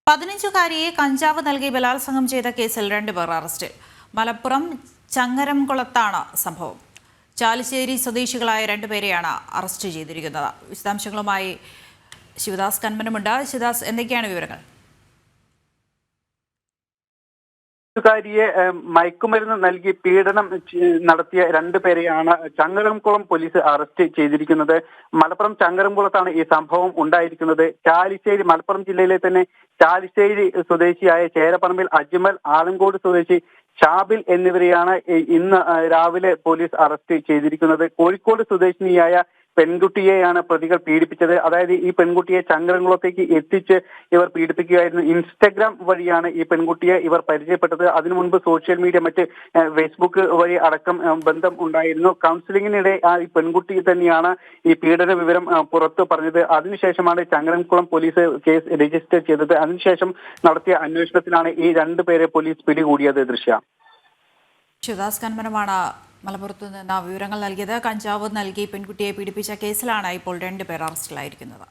15-കാരിയെ കഞ്ചാവ് നൽകി ബലാത്സംഗം ചെയ്ത കേസിൽ 2 പേർ അറസ്റ്റിൽ. മലപ്പുറം ചങ്ങരംകുളത്താണ് സംഭവം. ചാലിശ്ശേരി സ്വദേശികളായ 2 പേരെയാണ് അറസ്റ്റ് ചെയ്തിരിക്കുന്നത്. വിശദാംശങ്ങളുമായി ശിവദാസ് കന്മനമുണ്ട്. ശിവദാസ്, എന്തൊക്കെയാണ് വിവരങ്ങൾ? ിയെ മയക്കുമരുന്ന് നൽകി പീഡനം നടത്തിയ 2 പേരെയാണ് ചങ്ങരംകുളം പോലീസ് അറസ്റ്റ് ചെയ്തിരിക്കുന്നത്. മലപ്പുറം ചങ്ങരംകുളത്താണ് ഈ സംഭവം ഉണ്ടായിരിക്കുന്നത്. ചാലിശ്ശേരി, മലപ്പുറം ജില്ലയിലെ തന്നെ ചാലിശ്ശേരി സ്വദേശിയായ ചേരപ്പറമ്പിൽ അജ്മൽ, ആലങ്കോട് സ്വദേശി ഷാബിൽ എന്നിവരെയാണ് ഇന്ന് രാവിലെ പോലീസ് അറസ്റ്റ് ചെയ്തിരിക്കുന്നത്. കോഴിക്കോട് സ്വദേശിനിയായ പെൺകുട്ടിയെയാണ് പ്രതികൾ പീഡിപ്പിച്ചത്. അതായത് ഈ പെൺകുട്ടിയെ ചങ്ങരംകുളത്തേക്ക് എത്തിച്ച് ഇവർ പീഡിപ്പിക്കുകയായിരുന്നു. ഇൻസ്റ്റഗ്രാം വഴിയാണ് ഈ പെൺകുട്ടിയെ ഇവർ പരിചയപ്പെട്ടത്. അതിനു മുൻപ് സോഷ്യൽ മീഡിയ, മറ്റ് ഫേസ്ബുക്ക് വഴി അടക്കം ബന്ധം ഉണ്ടായിരുന്നു. കൗൺസിലിങ്ങിനിടെ ഈ പെൺകുട്ടി തന്നെയാണ് ഈ പീഡന വിവരം പുറത്തു പറഞ്ഞത്. അതിനുശേഷമാണ് ചങ്ങരംകുളം പോലീസ് കേസ് രജിസ്റ്റർ ചെയ്തത്. അതിനുശേഷം നടത്തിയ അന്വേഷണത്തിലാണ് ഈ 2 പേരെ പോലീസ് പിടികൂടിയത്. ദൃശ്യ ശിവദാസ് കന്മനമാണ് മലപ്പുറത്ത് നിന്ന് വിവരങ്ങൾ നൽകിയത്. കഞ്ചാവ് നൽകി പെൺകുട്ടിയെ പീഡിപ്പിച്ച കേസിലാണ് ഇപ്പോൾ 2 പേർ അറസ്റ്റിലായിരിക്കുന്നത്.